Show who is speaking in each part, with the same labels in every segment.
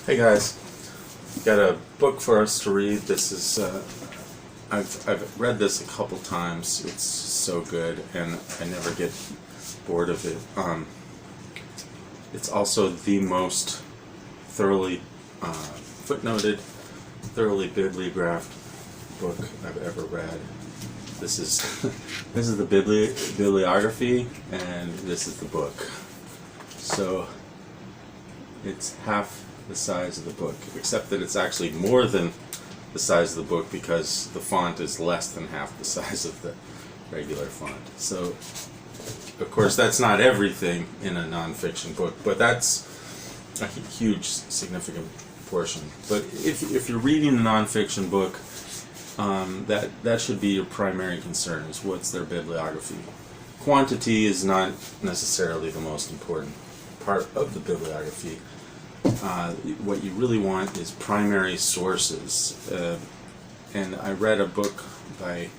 Speaker 1: Hey guys, got a book for us to read. This is I've read this a couple times. It's so good, and I never get bored of it. It's also the most thoroughly footnoted, thoroughly bibliographed book I've ever read. This is this is the bibliography, and this is the book. So it's half the size of the book, except that it's actually more than the size of the book because the font is less than half the size of the regular font. So, of course, that's not everything in a nonfiction book, but that's a huge, significant portion. But if you're reading a nonfiction book, that should be your primary concern, is what's their bibliography. Quantity is not necessarily the most important part of the bibliography. What you really want is primary sources. And I read a book by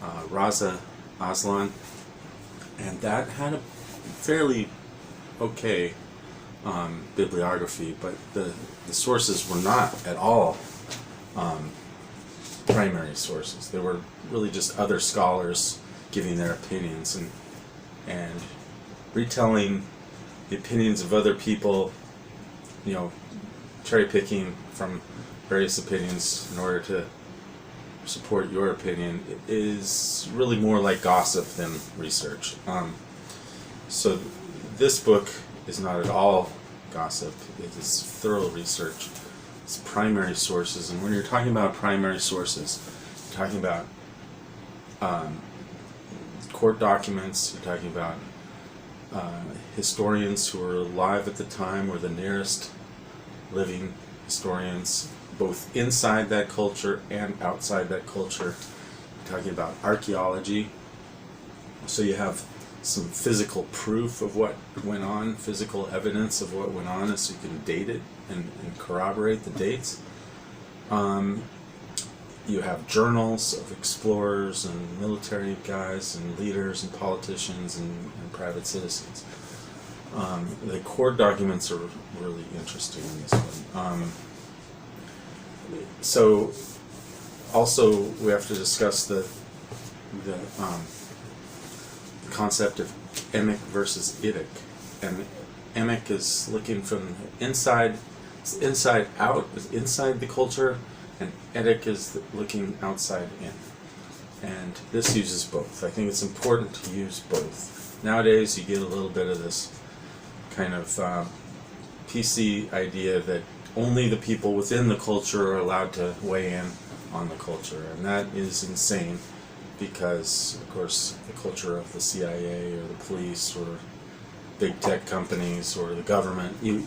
Speaker 1: Raza Aslan, and that had a fairly okay bibliography, but the sources were not at all primary sources. They were really just other scholars giving their opinions and retelling the opinions of other people, you know, cherry picking from various opinions in order to support your opinion. It is really more like gossip than research. So this book is not at all gossip. It is thorough research. It's primary sources, and when you're talking about primary sources, you're talking about court documents, you're talking about historians who were alive at the time, or the nearest living historians, both inside that culture and outside that culture. You're talking about archaeology, so you have some physical proof of what went on, physical evidence of what went on, so you can date it and corroborate the dates. You have journals of explorers and military guys and leaders and politicians and private citizens. The court documents are really interesting in this one. So also we have to discuss the concept of emic versus idic. And emic is looking from inside out, inside the culture, and etic is looking outside in. And this uses both. I think it's important to use both. Nowadays you get a little bit of this kind of PC idea that only the people within the culture are allowed to weigh in on the culture, and that is insane, because of course the culture of the CIA or the police or big tech companies or the government, you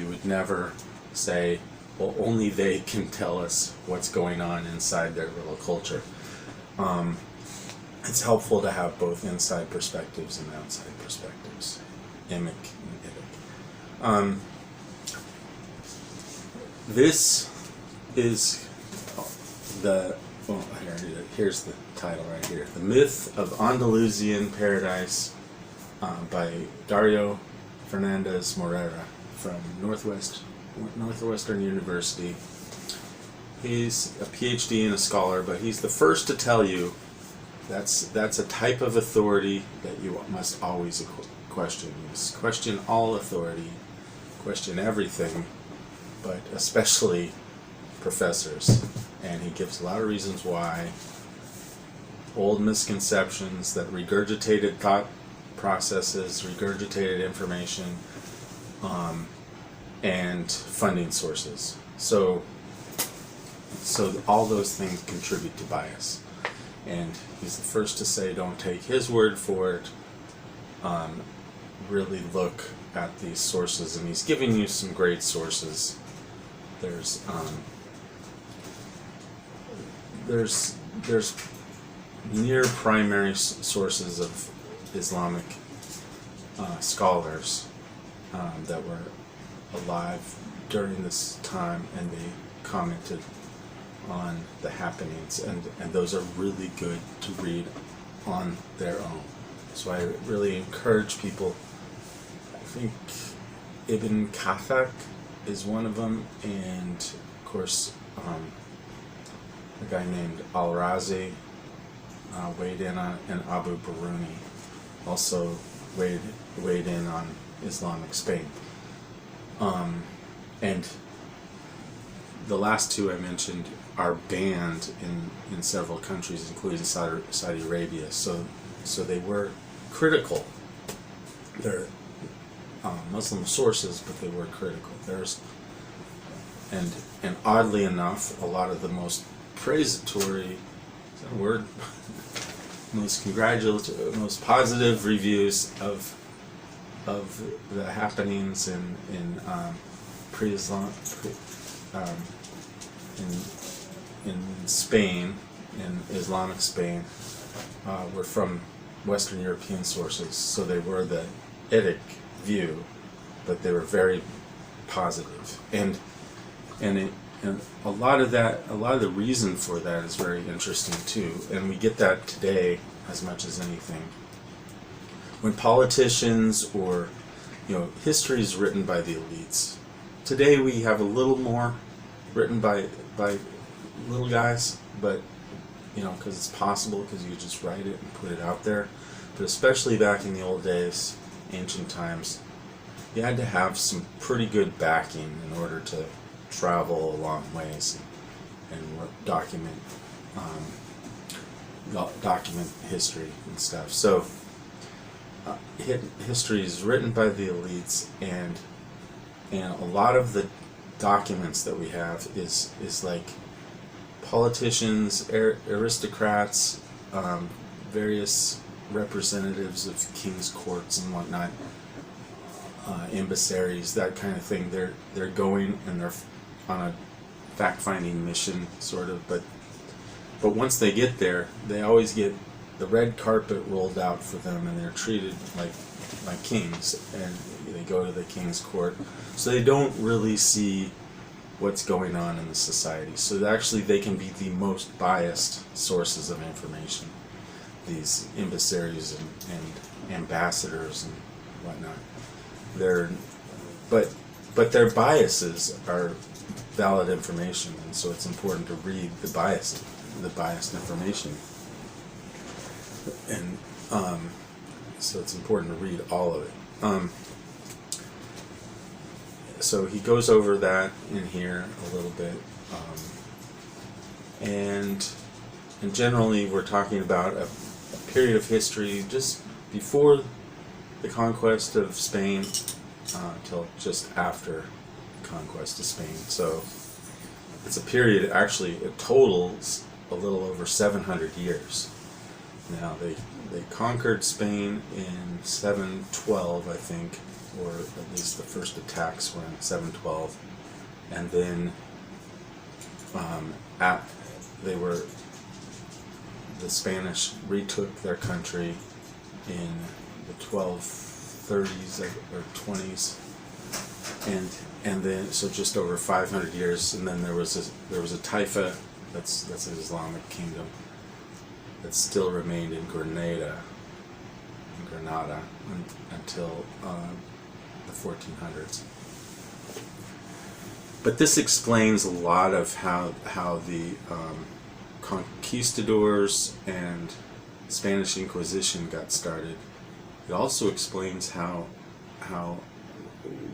Speaker 1: would never say, well, only they can tell us what's going on inside their little culture. It's helpful to have both inside perspectives and outside perspectives, emic and idic. This is here's the title right here: The Myth of Andalusian Paradise, by Dario Fernandez Morera from Northwestern University. He's a PhD and a scholar, but he's the first to tell you that's a type of authority that you must always question. You must question all authority, question everything, but especially professors. And he gives a lot of reasons why. Old misconceptions, that regurgitated thought processes, regurgitated information, and funding sources. So all those things contribute to bias. And he's the first to say, don't take his word for it. Really look at these sources, and he's giving you some great sources. There's near primary sources of Islamic scholars that were alive during this time, and they commented on the happenings, and those are really good to read on their own. So I really encourage people. I think Ibn Kathak is one of them, and of course a guy named Al-Razi weighed in on, and Abu Biruni also weighed in on Islamic Spain. And the last two I mentioned are banned in several countries, including Saudi Arabia. So they were critical. They're Muslim sources, but they were critical. And oddly enough, a lot of the most praisatory, is that a word? most congratulatory, most positive reviews of the happenings in pre-Islam in Spain, in Islamic Spain, were from Western European sources. So they were the etic view, but they were very positive. And a lot of the reason for that is very interesting too, and we get that today as much as anything. When politicians or history is written by the elites. Today we have a little more written by little guys, but because it's possible, because you just write it and put it out there. But especially back in the old days, ancient times, you had to have some pretty good backing in order to travel a long ways and document history and stuff. So history is written by the elites, and a lot of the documents that we have is like politicians, aristocrats, various representatives of king's courts and whatnot, embassies, that kind of thing. They're going and they're on a fact-finding mission, sort of. But once they get there, they always get the red carpet rolled out for them, and they're treated like kings, and they go to the king's court. So they don't really see what's going on in the society. So actually they can be the most biased sources of information, these emissaries and ambassadors and whatnot. But their biases are valid information, and so it's important to read the biased information. And so it's important to read all of it. So he goes over that in here a little bit, and generally we're talking about a period of history just before the conquest of Spain till just after the conquest of Spain. So it's a period, actually it totals a little over 700 years. Now they conquered Spain in 712, I think, or at least the first attacks were in 712, and then the Spanish retook their country in the 1230s or 20s, and then so just over 500 years, and then there was a taifa, that's an Islamic kingdom that still remained in Granada until the 1400s. But this explains a lot of how the conquistadors and Spanish Inquisition got started. It also explains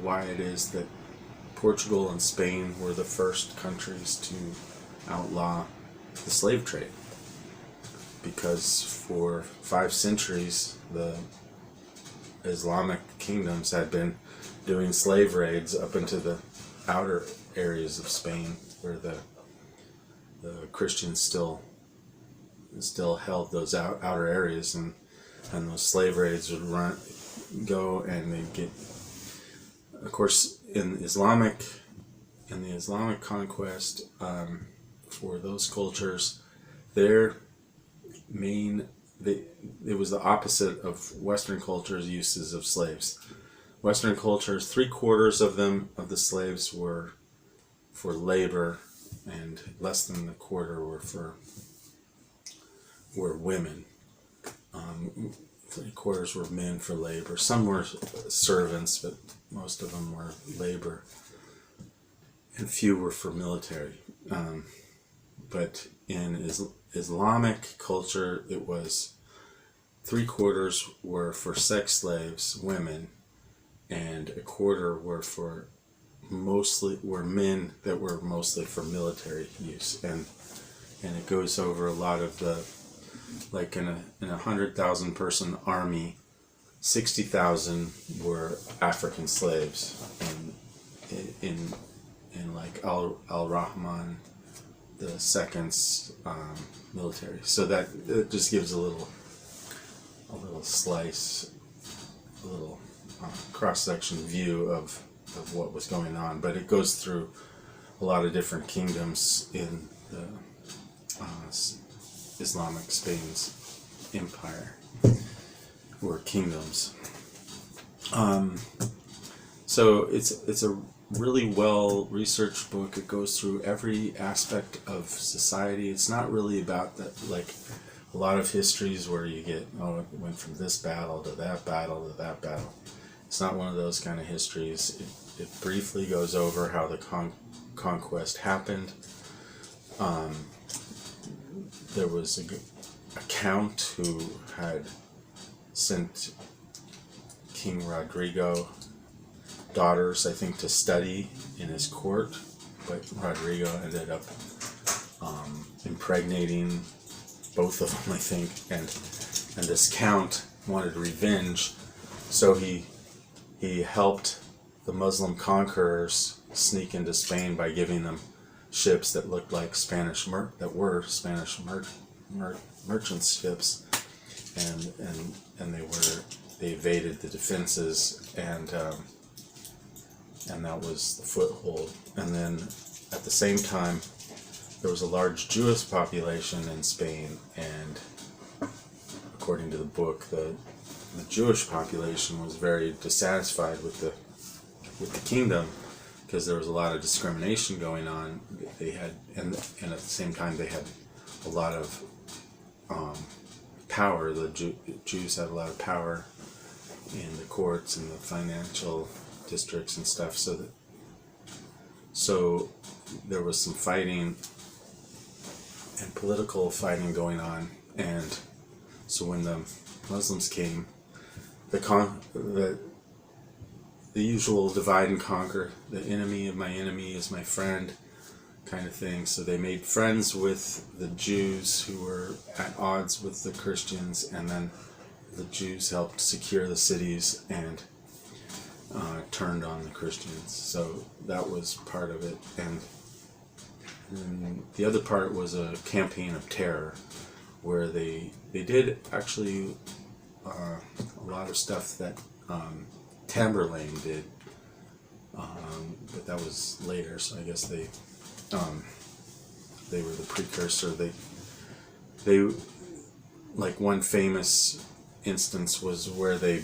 Speaker 1: why it is that Portugal and Spain were the first countries to outlaw the slave trade, because for 5 centuries the Islamic kingdoms had been doing slave raids up into the outer areas of Spain, where the Christians still held those outer areas, and those slave raids would go, and they'd get, of course, in the Islamic conquest, for those cultures, it was the opposite of Western culture's uses of slaves. Western cultures, 3/4 of the slaves were for labor, and less than a quarter were women. 3/4 were men for labor. Some were servants, but most of them were labor. and few were for military. But in Islamic culture, it was 3/4 were for sex slaves, women, and 1/4 were men that were mostly for military use. And it goes over a lot of the, like in a 100,000 person army, 60,000 were African slaves in like Al-Rahman the Second's military. So that it just gives a little slice, a little cross-section view of what was going on. But it goes through a lot of different kingdoms in the Islamic Spain's empire, or kingdoms. So it's a really well researched book. It goes through every aspect of society. It's not really about that, like a lot of histories where you get, oh, it went from this battle to that battle to that battle. It's not one of those kind of histories. It briefly goes over how the conquest happened. There was a count who had sent King Rodrigo daughters, I think, to study in his court, but Rodrigo ended up impregnating both of them, I think, and this count wanted revenge, so he helped the Muslim conquerors sneak into Spain by giving them ships that looked like Spanish merchant ships, and they evaded the defenses, and that was the foothold. And then at the same time, there was a large Jewish population in Spain, and according to the book, the Jewish population was very dissatisfied with the kingdom, because there was a lot of discrimination going on. They had, and at the same time, they had a lot of power. The Jews had a lot of power in the courts and the financial districts and stuff. So there was some fighting and political fighting going on, and so when the Muslims came, the usual divide and conquer, the enemy of my enemy is my friend kind of thing. So they made friends with the Jews who were at odds with the Christians, and then the Jews helped secure the cities and turned on the Christians. So that was part of it. And the other part was a campaign of terror, where they did actually a lot of stuff that Tamberlane did, but that was later. So I guess they were the precursor. They like one famous instance was where they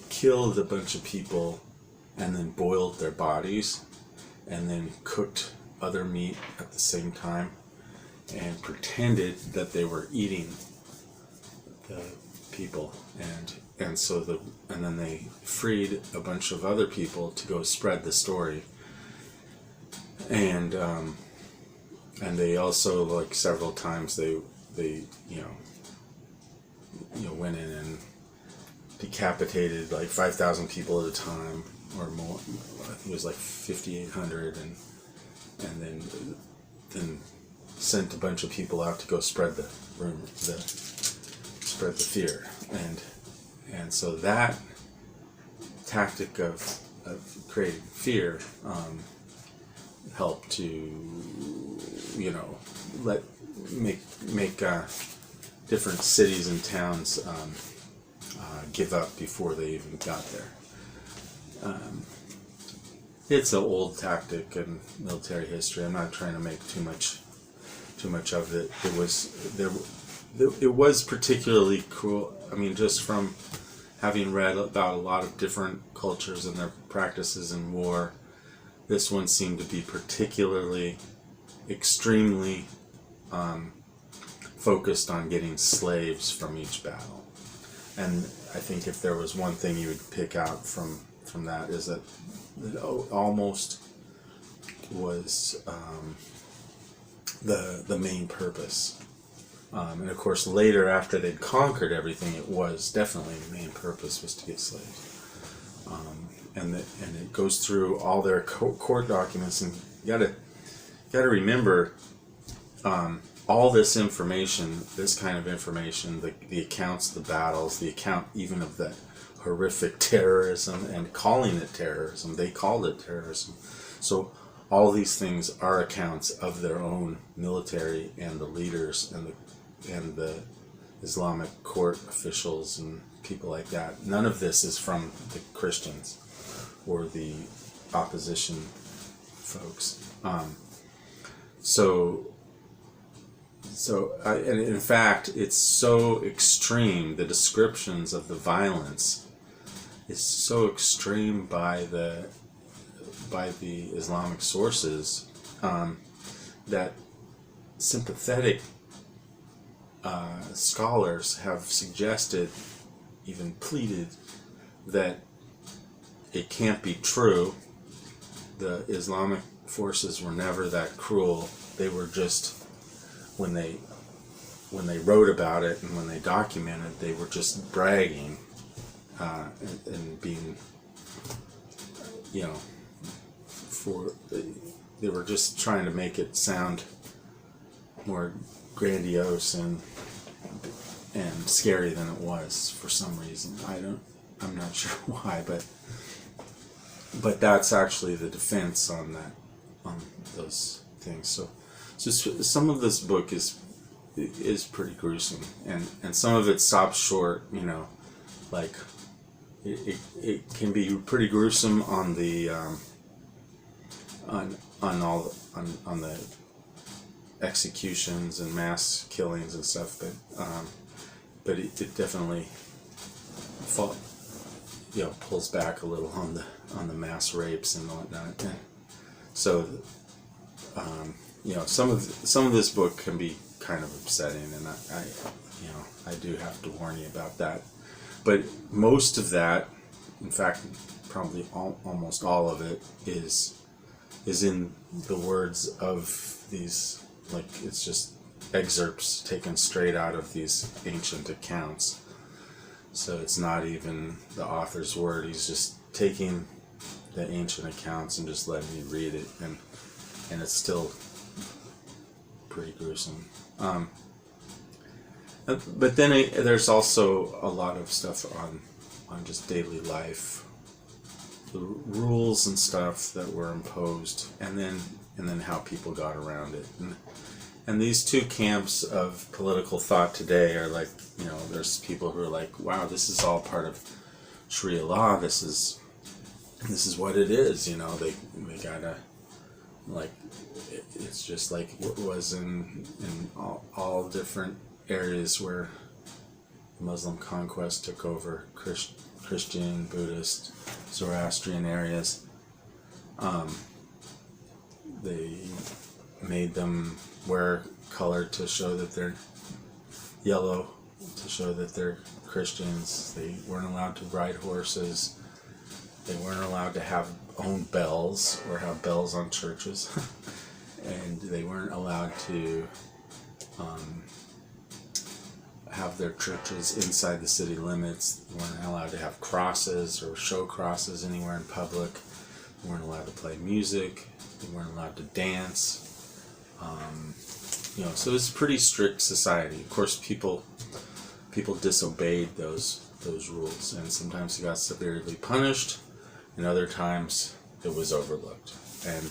Speaker 1: killed a bunch of people and then boiled their bodies and then cooked other meat at the same time and pretended that they were eating the people, and then they freed a bunch of other people to go spread the story, and they also, like, several times they went in and decapitated like 5,000 people at a time or more. I think it was like 5,800, and then sent a bunch of people out to go spread the fear, and so that tactic of creating fear helped to make different cities and towns give up before they even got there. It's an old tactic in military history. I'm not trying to make too much of it. It was particularly cruel. I mean, just from having read about a lot of different cultures and their practices in war, this one seemed to be particularly extremely focused on getting slaves from each battle. And I think if there was one thing you would pick out from from that is that it almost was the main purpose. And of course, later, after they'd conquered everything, it was definitely the main purpose was to get slaves. And it goes through all their court documents, and you gotta remember all this information, this kind of information, the accounts, the battles, the account even of the horrific terrorism, and calling it terrorism. They called it terrorism. So all these things are accounts of their own military and the leaders and the Islamic court officials and people like that. None of this is from the Christians or the opposition folks. And in fact, it's so extreme. The descriptions of the violence is so extreme by the Islamic sources that sympathetic scholars have suggested, even pleaded, that it can't be true. The Islamic forces were never that cruel. They were just, when they wrote about it and when they documented, they were just bragging and being, they were just trying to make it sound more grandiose and scary than it was for some reason. I'm not sure why, but that's actually the defense on those things. So some of this book is pretty gruesome, and some of it stops short. Like it can be pretty gruesome on the on the executions and mass killings and stuff, but it definitely pulls back a little on the mass rapes and whatnot. And so some of this book can be kind of upsetting, and I do have to warn you about that. But most of that, in fact, probably almost all of it is in the words of these, like, it's just excerpts taken straight out of these ancient accounts. So it's not even the author's word. He's just taking the ancient accounts and just letting you read it, and it's still pretty gruesome. But then there's also a lot of stuff on just daily life, the rules and stuff that were imposed, and then how people got around it. And these two camps of political thought today are like, there's people who are like, wow, this is all part of Sharia law. This is what it is. They gotta, like, it's just like what was in all different areas where Muslim conquest took over Christian, Buddhist, Zoroastrian areas. They made them wear color to show that they're yellow, to show that they're Christians. They weren't allowed to ride horses. They weren't allowed to own bells or have bells on churches. And they weren't allowed to have their churches inside the city limits. They weren't allowed to have crosses or show crosses anywhere in public. They weren't allowed to play music. They weren't allowed to dance. So it's a pretty strict society. Of course, people disobeyed those rules, and sometimes they got severely punished, and other times it was overlooked. And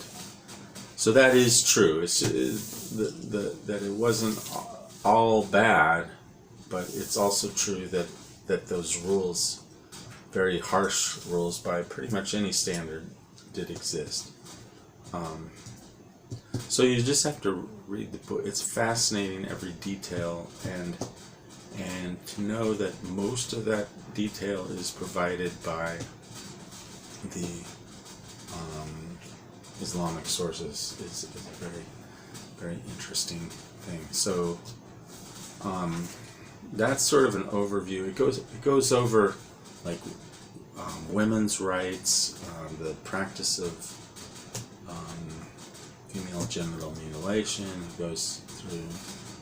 Speaker 1: so that is true. That it wasn't all bad, but it's also true that those rules, very harsh rules by pretty much any standard, did exist. So you just have to read the book. It's fascinating, every detail, and to know that most of that detail is provided by the Islamic sources is a very, very interesting thing. So that's sort of an overview. It goes over like women's rights, the practice of female genital mutilation. He goes through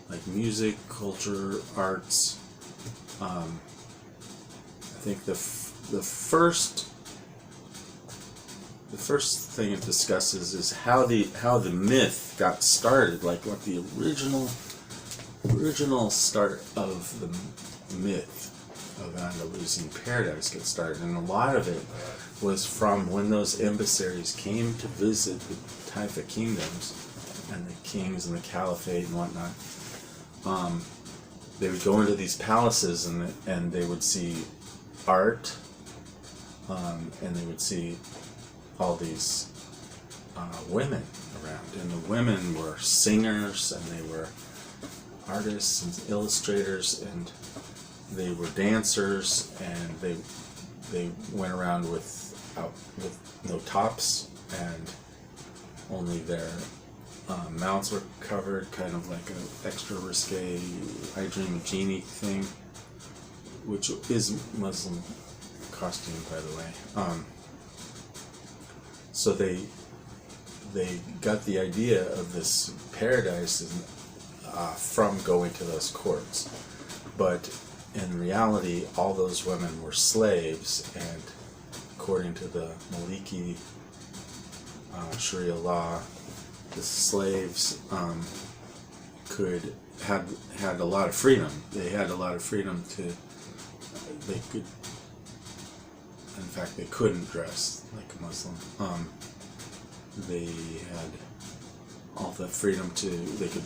Speaker 1: like music, culture, arts. I think the first thing it discusses is how the myth got started, like what the original start of the myth of Andalusian Paradise got started, and a lot of it was from when those emissaries came to visit the Taifa kingdoms and the kings and the caliphate and whatnot. They would go into these palaces and they would see art, and they would see all these women around, and the women were singers, and they were artists and illustrators, and they were dancers, and they went around with no tops, and only their mouths were covered, kind of like an extra risque I Dream of Jeannie thing, which is Muslim costume, by the way. So they got the idea of this paradise from going to those courts, but in reality, all those women were slaves, and according to the Maliki Sharia law, the slaves had a lot of freedom. They had a lot of freedom to. They could. In fact, they couldn't dress like a Muslim. They had all the freedom to. They could.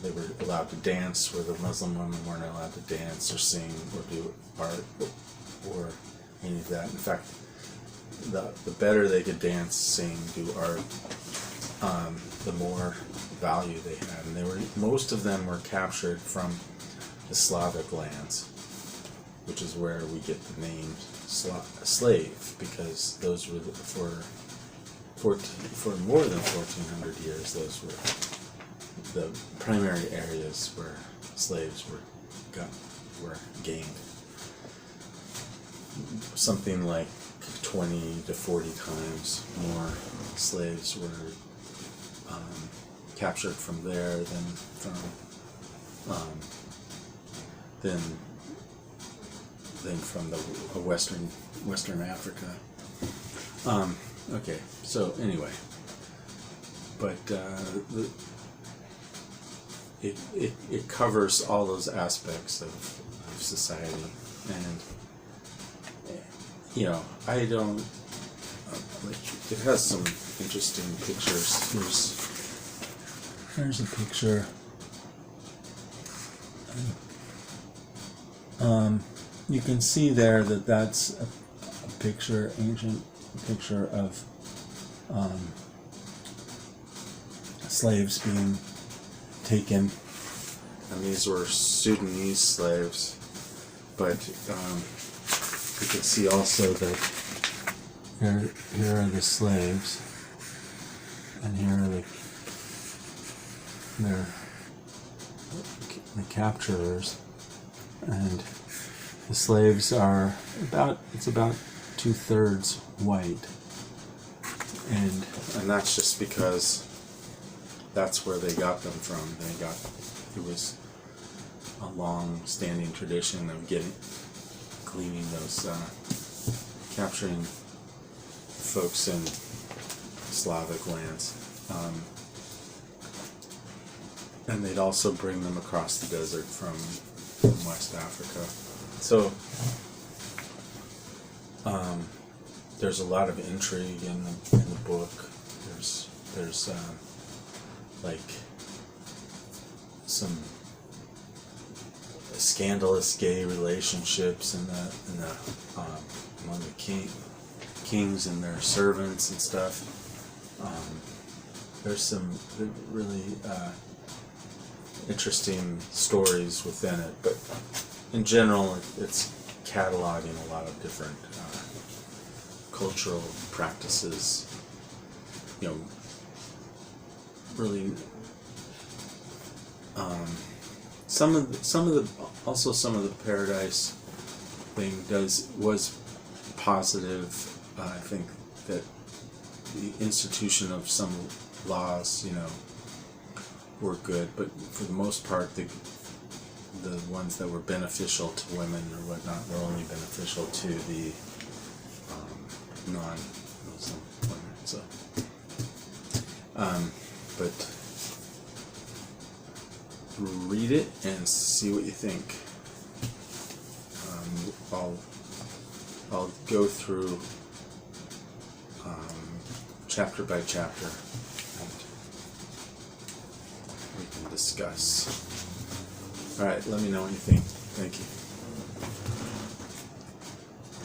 Speaker 1: They were allowed to dance, where the Muslim women weren't allowed to dance or sing or do art or any of that. In fact, the better they could dance, sing, do art, the more value they had. And most of them were captured from the Slavic lands, which is where we get the name slave, because those were for more than 1,400 years. Those were the primary areas where slaves were gained. Something like 20 to 40 times more slaves were captured from there than from the Western Africa. Okay, so anyway, but it covers all those aspects of society, and I don't it has some interesting pictures. Here's a picture. You can see there that's a picture, ancient picture of slaves being taken, and these were Sudanese slaves, but you can see also that here are the slaves, and here are the capturers, and the slaves are about 2/3 white, and that's just because that's where they got them from. It was a long-standing tradition of cleaning those, capturing folks in Slavic lands, and they'd also bring them across the desert from West Africa. So there's a lot of intrigue in the book. There's like some scandalous gay relationships among the kings and their servants and stuff. There's some really interesting stories within it, but in general, it's cataloging a lot of different cultural practices. Really, some of the paradise thing was positive. I think that the institution of some laws, were good, but for the most part, the ones that were beneficial to women or whatnot were only beneficial to the non-Muslim women. So, but read it and see what you think. I'll go through chapter by chapter, and we can discuss. All right, let me know what you think. Thank you.